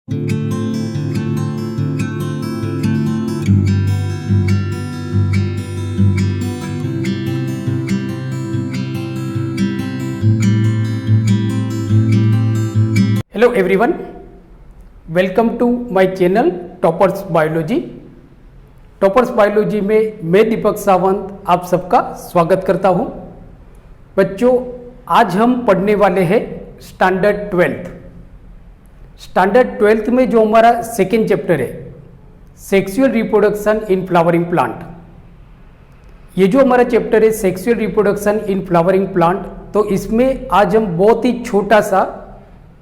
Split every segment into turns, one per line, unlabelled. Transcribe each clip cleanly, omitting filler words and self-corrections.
Hello everyone, welcome to my channel toppers biology. Toppers biology में मैं दीपक सावंत आप सबका स्वागत करता हूं। बच्चों, आज हम पढ़ने वाले हैं स्टैंडर्ड 12th। स्टैंडर्ड 12th में जो हमारा सेकेंड चैप्टर है sexual reproduction in flowering plant. ये जो हमारा चैप्टर है sexual reproduction in flowering plant, तो इसमें आज हम बहुत ही छोटा सा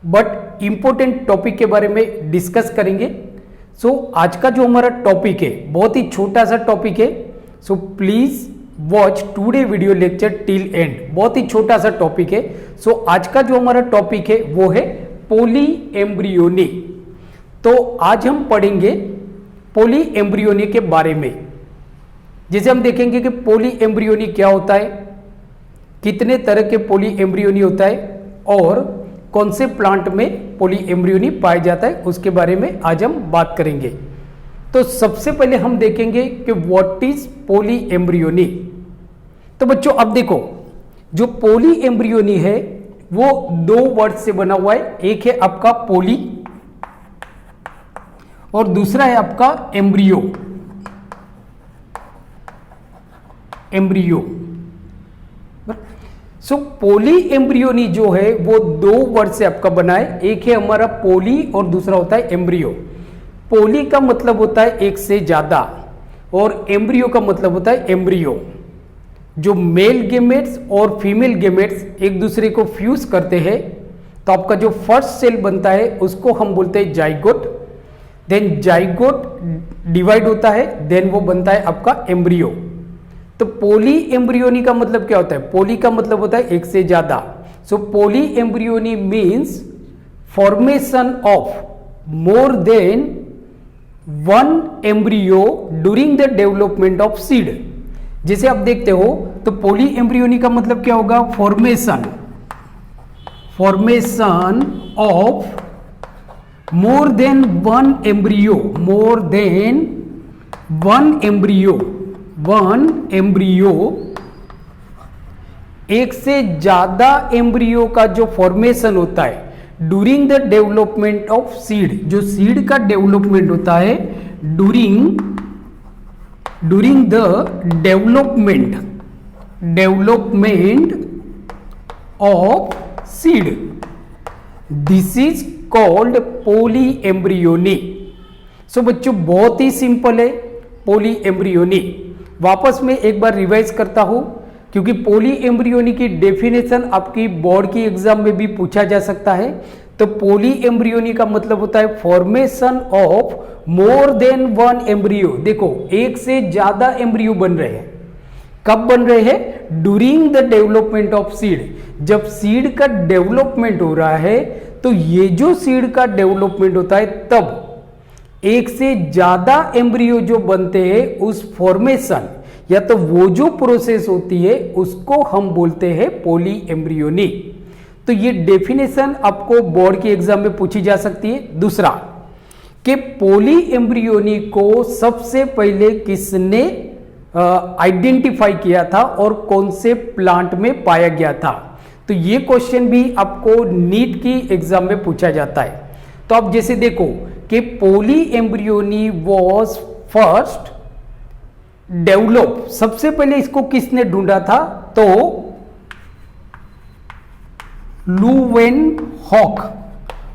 बट इम्पोर्टेंट टॉपिक के बारे में डिस्कस करेंगे। सो आज का जो हमारा टॉपिक है बहुत ही छोटा सा टॉपिक है। So please watch today video lecture till and. बहुत ही छोटा सा टॉपिक है। सो आज का जो हमारा टॉपिक है वो है पोली एम्ब्रियोनी। तो आज हम पढ़ेंगे पोली एम्ब्रियोनी के बारे में। जैसे हम देखेंगे कि पोली एम्ब्रियोनी क्या होता है, कितने तरह के पोली एम्ब्रियोनी होता है और कौन से प्लांट में पोली एम्ब्रियोनी पाया जाता है, उसके बारे में आज हम बात करेंगे। तो सबसे पहले हम देखेंगे कि व्हाट इज पोली एम्ब्रियोनी। तो बच्चों अब देखो, जो पोली एम्ब्रियोनी है वो दो वर्ड से बना हुआ है। एक है आपका पोली और दूसरा है आपका एम्ब्रियो। सो पोली एम्ब्रियोनी जो है वो दो वर्ड से आपका बना है। एक है हमारा पोली और दूसरा होता है एम्ब्रियो। पोली का मतलब होता है एक से ज्यादा और एम्ब्रियो का मतलब होता है एम्ब्रियो। जो मेल गेमेट्स और फीमेल गेमेट्स एक दूसरे को फ्यूज करते हैं तो आपका जो फर्स्ट सेल बनता है उसको हम बोलते हैं जाइगोट। देन जाइगोट डिवाइड होता है, देन वो बनता है आपका एम्ब्रियो। तो पोली एम्ब्रियोनी का मतलब क्या होता है? पोली का मतलब होता है एक से ज्यादा। So polyembryony means formation of more than one embryo during the development of seed. जैसे आप देखते हो तो पोली एम्ब्रियोनी का मतलब क्या होगा? Formation of more than one embryo, one embryo, एक से ज्यादा एम्ब्रियो का जो फॉर्मेशन होता है during the development of seed. जो सीड का डेवलपमेंट होता है during the development of seed, this is called polyembryony. So बच्चों बहुत ही सिंपल है पोली एम्ब्रियोनी। वापस में एक बार रिवाइज करता हूं क्योंकि पोली एम्ब्रियोनी की डेफिनेशन आपकी बोर्ड की एग्जाम में भी पूछा जा सकता है। तो पोली एम्ब्रियोनी का मतलब होता है formation of more than one embryo. देखो एक से ज्यादा एम्ब्रियो बन रहे हैं। कब बन रहे हैं? During the development of seed. जब सीड का डेवलपमेंट हो रहा है तो ये जो सीड का डेवलपमेंट होता है तब एक से ज्यादा एम्ब्रियो जो बनते हैं उस फॉर्मेशन या तो वो जो प्रोसेस होती है उसको हम बोलते हैं पोली एम्ब्रियोनी। तो ये डेफिनेशन आपको बोर्ड की एग्जाम में पूछी जा सकती है। दूसरा कि पोली एम्ब्रियोनी को सबसे पहले किसने आइडेंटिफाई किया था और कौन से प्लांट में पाया गया था? तो ये क्वेश्चन भी आपको नीट की एग्जाम में पूछा जाता है। तो आप जैसे देखो कि पोली एम्ब्रियोनी वॉज फर्स्ट डेवलप, सबसे पहले इसको किसने ढूंढा था? तो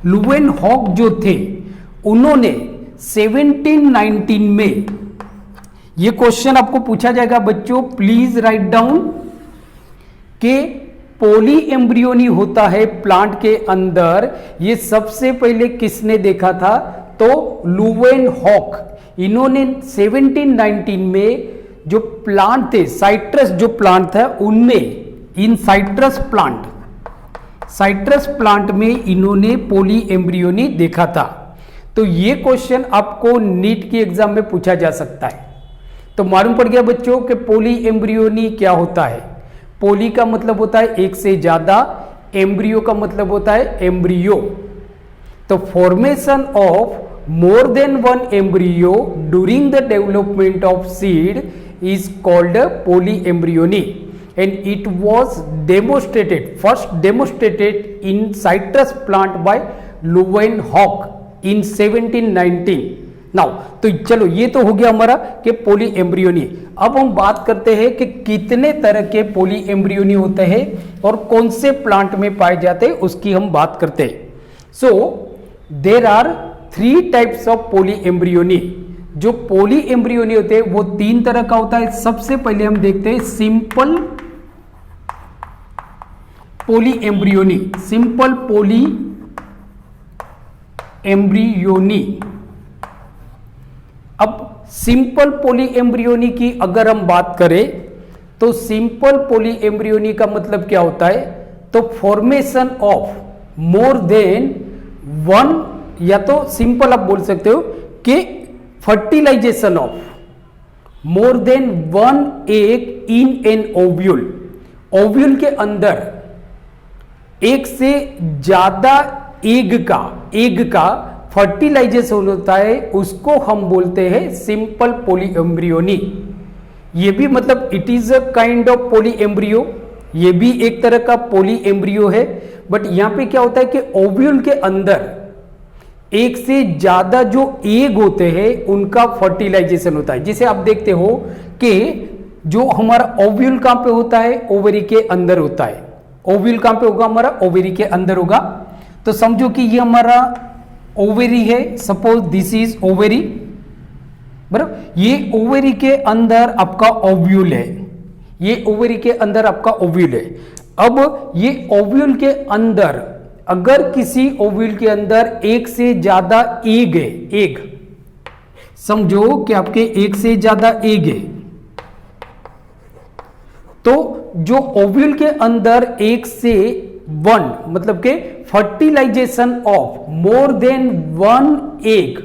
लुवेनहॉक जो थे उन्होंने 1719 में, ये क्वेश्चन आपको पूछा जाएगा बच्चों, प्लीज राइट डाउन कि पोली एम्ब्रियोनी होता है प्लांट के अंदर, ये सबसे पहले किसने देखा था? तो लुवेनहॉक। इन्होंने 1719 में जो प्लांट थे, साइट्रस जो प्लांट था उनमें, इन साइट्रस प्लांट में इन्होंने पोली एम्ब्रियोनी देखा था। तो ये क्वेश्चन आपको नीट की एग्जाम में पूछा जा सकता है। तो मालूम पड़ गया बच्चों कि पोली एम्ब्रियोनी क्या होता है। पोली का मतलब होता है एक से ज्यादा, एम्ब्रियो का मतलब होता है एम्ब्रियो। तो formation of more than one embryo during the development of seed is called polyembryony and it was first demonstrated in citrus plant by Leeuwenhoek in 1719. Now तो चलो ये तो हो गया हमारा कि पोलीएम्ब्रियोनी। अब हम बात करते हैं कि कितने तरह के पोलीएम्ब्रियोनी होते हैं और कौन से प्लांट में पाए जाते हैं, उसकी हम बात करते हैं। सो देर आर 3 टाइप्स ऑफ पोलीएम्ब्रियोनी। जो पोलीएम्ब्रियोनी होते हैं वो 3 तरह का होता है। सबसे पहले हम देखते हैं सिंपल पोलीएम्ब्रियोनी। सिंपल पोलीएम्ब्रियोनी। अब सिंपल पोलीएम्ब्रियोनी की अगर हम बात करें तो सिंपल पोलीएम्ब्रियोनी का मतलब क्या होता है, तो formation of more than one, या तो सिंपल आप बोल सकते हो कि fertilisation of more than one egg in an ovule. Ovule के अंदर एक से ज्यादा एग का फर्टिलाइजेशन होता है, उसको हम बोलते हैं सिंपल पोलीएम्ब्रियोनी। ये भी मतलब it is a kind of polyembryo, ये भी एक तरह का पोलीएम्ब्रियो है। बट यहां पे क्या होता है कि ओव्यूल के अंदर एक से ज्यादा जो एग होते हैं उनका फर्टिलाइजेशन होता है। जिसे आप देखते हो कि जो हमारा ओव्यूल कहां पे होता है, ओवरी के अंदर होता है। ओव्यूल कहां पे होगा, हमारा ओवरी के अंदर होगा। तो समझो कि ये हमारा ओवरी है, सपोज दिस इज ओवरी, बराबर। ये ओवरी के अंदर आपका ओव्यूल है, ये ओवरी के अंदर आपका ओव्यूल है। अब ये ओव्यूल के अंदर अगर किसी ओव्यूल के अंदर एक से ज्यादा एग है, एग समझो कि आपके एक से ज्यादा एग है, तो जो ओव्यूल के अंदर एक से वन मतलब के fertilisation of more than one egg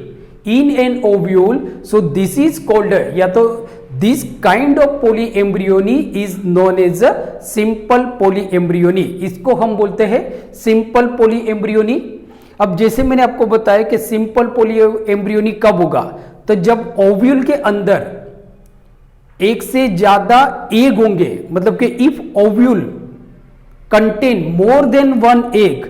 in an ovule, so this is called, या तो this kind of polyembryony is known as a simple polyembryony. इसको हम बोलते हैं सिंपल पोलीएम्ब्रियोनी। अब जैसे मैंने आपको बताया कि सिंपल पोलीएम्ब्रियोनी कब होगा, तो जब ओव्यूल के अंदर एक से ज्यादा एग होंगे, मतलब कि if ovule contain more than one egg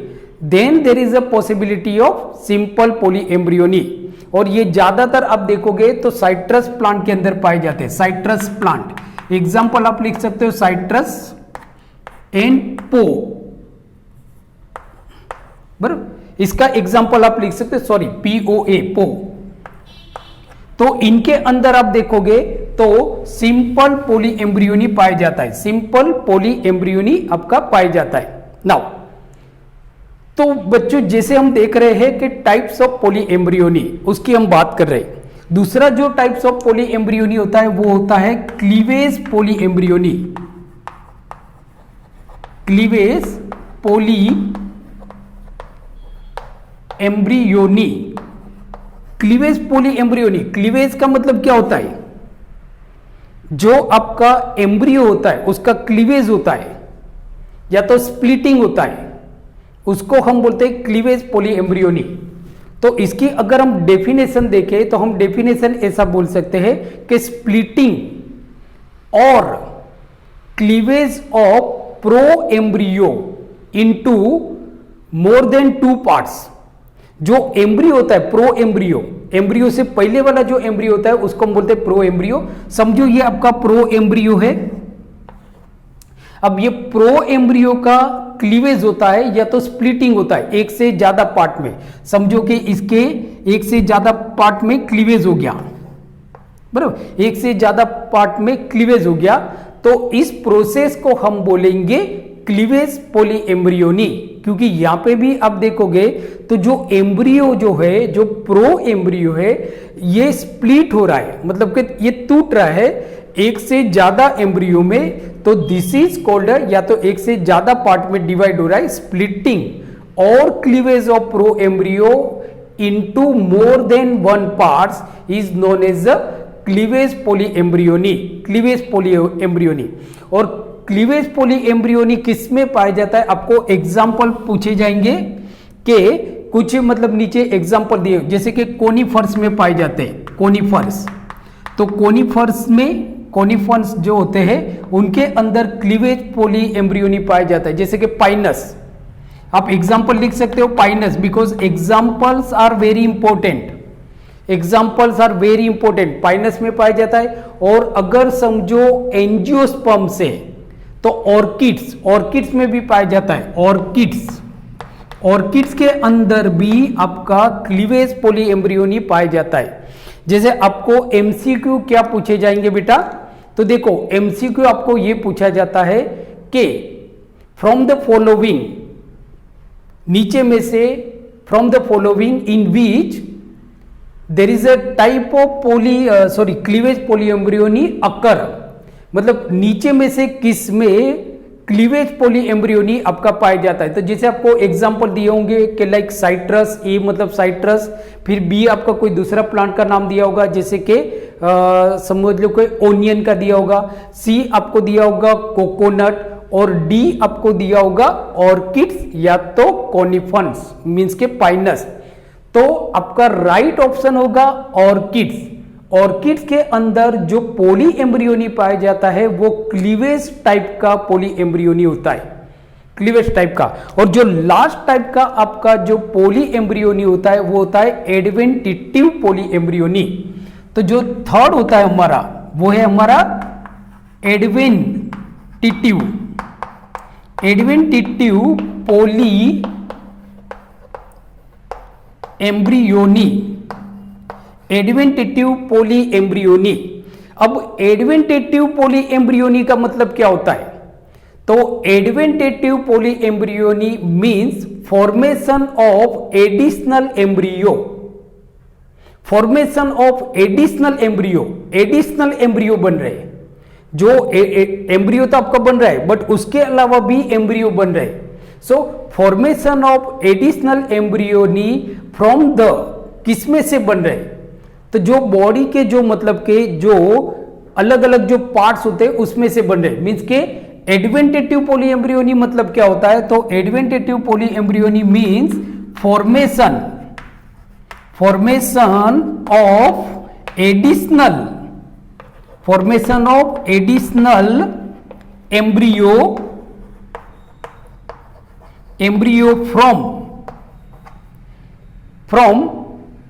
then there is a possibility of simple polyembryony. और ये ज्यादातर आप देखोगे तो साइट्रस प्लांट के अंदर पाए जाते हैं। साइट्रस प्लांट एग्जांपल आप लिख सकते हो साइट्रस एंड पो, बराबर। इसका एग्जांपल आप लिख सकते हो, सॉरी POA, पो। तो इनके अंदर आप देखोगे तो सिंपल पोलीएम्ब्रियोनी पाया जाता है, सिंपल पोलीएम्ब्रियोनी आपका पाया जाता है। नाउ तो बच्चों जैसे हम देख रहे हैं कि टाइप्स ऑफ पोलीएम्ब्रियोनी, उसकी हम बात कर रहे हैं। दूसरा जो टाइप्स ऑफ पोलीएम्ब्रियोनी होता है वो होता है cleavage polyembryony. Cleavage polyembryony, cleavage polyembryony. Cleavage का मतलब क्या होता है, जो आपका एम्ब्रियो होता है उसका क्लीवेज होता है या तो स्प्लिटिंग होता है, उसको हम बोलते हैं क्लीवेज पोलीएम्ब्रियोनी। तो इसकी अगर हम डेफिनेशन देखें तो हम डेफिनेशन ऐसा बोल सकते हैं कि स्प्लिटिंग और cleavage of pro embryo into more then 2 parts. जो एम्ब्रियो होता है प्रो एम्ब्रियो, एम्ब्रियो से पहले वाला जो एम्ब्रियो होता है उसको हम बोलते हैं प्रो एम्ब्रियो। समझो ये आपका प्रो एम्ब्रियो है। अब ये प्रो एम्ब्रियो का क्लीवेज होता है या तो स्प्लिटिंग होता है एक से ज्यादा पार्ट में। समझो कि इसके एक से ज्यादा पार्ट में क्लीवेज हो गया, बराबर, एक से ज्यादा पार्ट में क्लीवेज हो गया, तो इस प्रोसेस को हम बोलेंगे क्लीवेज पोलीएम्ब्रियोनी। क्योंकि यहां पे भी आप देखोगे तो जो एम्ब्रियो जो है, जो प्रो एम्ब्रियो है, ये स्प्लिट हो रहा है, मतलब कि ये टूट रहा है एक से ज्यादा एम्ब्रियो में। तो दिस इज कॉल्ड, या तो एक से ज्यादा पार्ट में डिवाइड हो रहा है, स्प्लिटिंग और cleavage of pro embryo into more than 1 parts is known as the cleavage polyembryony. Cleavage polyembryony. और क्लीवेज पोलीएम्ब्रियोनी किस में पाया जाता है, आपको एग्जाम्पल पूछे जाएंगे कि कुछ मतलब नीचे एग्जांपल दिए, जैसे कि कोनिफर्स में पाए जाते हैं कोनिफर्स। तो कोनिफर्स में कोनिफर्स जो होते हैं उनके अंदर क्लीवेज पॉली एम्ब्रियोनी पाया जाता है, जैसे कि पाइनस। आप एग्जांपल लिख सकते हो pinus, because examples are very important, examples are very important. Pinus में पाया जाता है। और अगर समझो एंजियोस्पर्म से तो ऑर्किड्स, ऑर्किड्स में भी पाया जाता है। ऑर्किड्स, ऑर्किड्स के अंदर भी आपका क्लीवेज पॉली एम्ब्रियोनी पाया जाता है। जैसे आपको एमसीक्यू क्या पूछे जाएंगे बेटा, तो देखो एमसीक्यू आपको ये पूछा जाता है कि फ्रॉम द फॉलोइंग, नीचे में से from the following in which there is a type of cleavage polyembryony occur, मतलब नीचे में से किस में क्लीवेज पॉली एम्ब्रियोनी आपका पाया जाता है। तो जैसे आपको एग्जांपल दिए होंगे कि लाइक साइट्रस, ए मतलब साइट्रस, फिर बी आपका कोई दूसरा प्लांट का नाम दिया होगा, जैसे कि समझ लो कोई ओनियन का दिया होगा, सी आपको दिया होगा कोकोनट, और डी आपको दिया होगा ऑर्किड्स या तो कोनिफर्स मींस के पाइनस। तो आपका राइट ऑप्शन होगा ऑर्किड्स। ऑर्किड्स के अंदर जो पॉली एम्ब्रियोनी पाया जाता है वो क्लीवेज टाइप का पॉली एम्ब्रियोनी होता है, क्लीवेज टाइप का। और जो लास्ट टाइप का आपका जो पॉली एम्ब्रियोनी होता है वो होता है एडवेंटिटिव पॉली एम्ब्रियोनी। तो जो थर्ड होता है हमारा वो है हमारा एडवेंटिटिव, एडवेंटिटिव polyembryony, adventitive poly embryony. अब एडवेंटिटिव पॉली एम्ब्रियोनी का मतलब क्या होता है, तो adventitive polyembryony means formation of additional embryo, formation of additional embryo, additional embryo बन रहे हैं। जो एम्ब्रियो तो आपका बन रहा है बट उसके अलावा भी एम्ब्रियो बन रहे हैं। सो formation of additional embryony from the, किसमें से बन रहे हैं, तो जो बॉडी के जो मतलब के जो अलग अलग जो पार्ट्स होते हैं उसमें से बन रहे, मींस के एडवेंटिटिव पॉली एम्ब्रियोनी मतलब क्या होता है, तो adventitive polyembryony means formation, formation of additional, formation of additional embryo, embryo from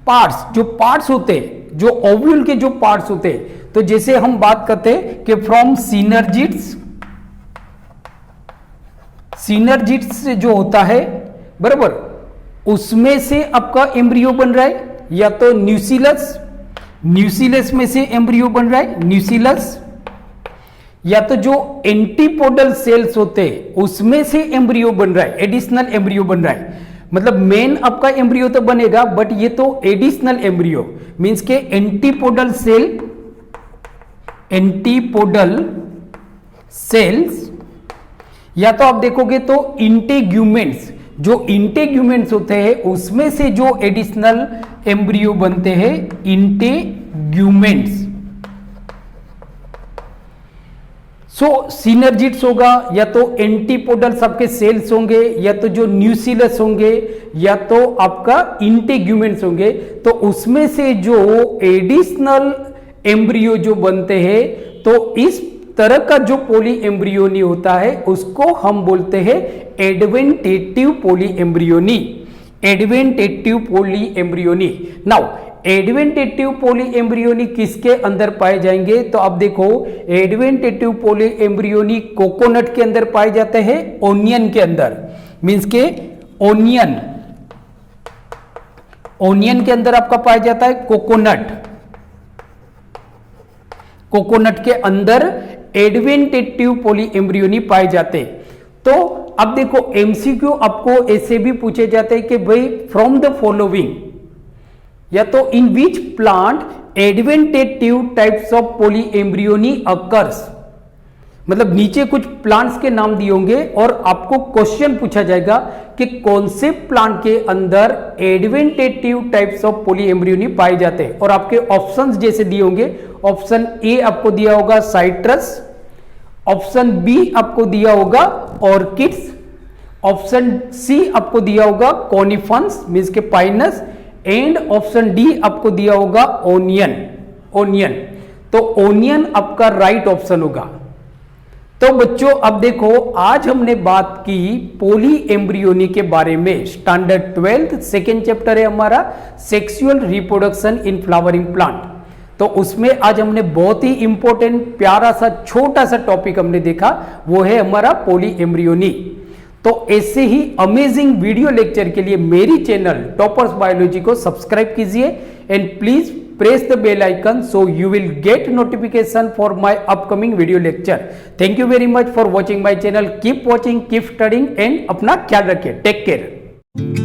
parts, जो पार्ट्स होते हैं, जो ओव्यूल के जो पार्ट्स होते हैं। तो जैसे हम बात करते हैं कि फ्रॉम सिनर्जिड्स, सिनर्जिड्स से जो होता है बराबर, उसमें से आपका एम्ब्रियो बन रहा है, या तो न्यूसिलस, न्यूसिलस में से एम्ब्रियो बन रहा है, न्यूसिलस, या तो जो एंटीपोडल सेल्स होते हैं उसमें से एम्ब्रियो बन रहा है, एडिशनल एम्ब्रियो बन रहा है। मतलब मेन आपका एम्ब्रियो तो बनेगा बट ये तो एडिशनल एम्ब्रियो मींस के एंटीपोडल सेल, एंटीपोडल सेल्स, या तो आप देखोगे तो इंटेग्यूमेंट्स, जो इंटेग्यूमेंट्स होते हैं उसमें से जो एडिशनल एम्ब्रियो बनते हैं इंटेग्यूमेंट्स। सो सिनर्जिड्स होगा, या तो एंटीपोडल सबके सेल्स होंगे, या तो जो न्यूसिलस होंगे, या तो आपका इंटेग्यूमेंट्स होंगे। तो उसमें से जो एडिशनल एम्ब्रियो जो बनते हैं, तो इस तरह का जो पॉली एम्ब्रियोनी होता है उसको हम बोलते हैं adventitive polyembryony, adventitive polyembryony. Now adventitive polyembryony किसके अंदर पाए जाएंगे, तो आप देखो एडवेंटिटिव पॉली एम्ब्रियोनी कोकोनट के अंदर पाए जाते हैं, ओनियन के अंदर, मींस के ओनियन, ओनियन के अंदर आपका पाया जाता है कोकोनट, कोकोनट के अंदर एडवेंटिटिव पॉली एम्ब्रियोनी पाए जाते। तो अब देखो एमसीक्यू आपको ऐसे भी पूछे जाते हैं कि भाई फ्रॉम द फॉलोइंग, या तो in which plant adventitive types of polyembryony occurs, मतलब नीचे कुछ प्लांट्स के नाम दिए होंगे और आपको क्वेश्चन पूछा जाएगा कि कौन से प्लांट के अंदर एडवेंटिटिव टाइप्स ऑफ पॉली एम्ब्रियोनी पाए जाते हैं। और आपके ऑप्शंस जैसे दिए होंगे, ऑप्शन ए आपको दिया होगा साइट्रस, ऑप्शन बी आपको दिया होगा ऑर्किड्स, ऑप्शन सी आपको दिया होगा कॉनिफन्स मीन्स के पाइनस, एंड ऑप्शन डी आपको दिया होगा ओनियन। तो ओनियन आपका राइट ऑप्शन होगा। तो बच्चों अब देखो, आज हमने बात की पोली एम्ब्रियोनी के बारे में। स्टैंडर्ड 12 सेकेंड चैप्टर है हमारा, sexual reproduction in flowering plant. तो उसमें आज हमने बहुत ही इंपॉर्टेंट प्यारा सा छोटा सा टॉपिक हमने देखा, वो है हमारा पोली एम्ब्रियोनी। तो ऐसे ही अमेजिंग वीडियो लेक्चर के लिए मेरी चैनल टॉपर्स बायोलॉजी को सब्सक्राइब कीजिए and please press the bell icon so you will get notification for my upcoming video lecture. Thank you very much for watching my channel. Keep watching, keep studying and अपना ख्याल रखिए. Take care.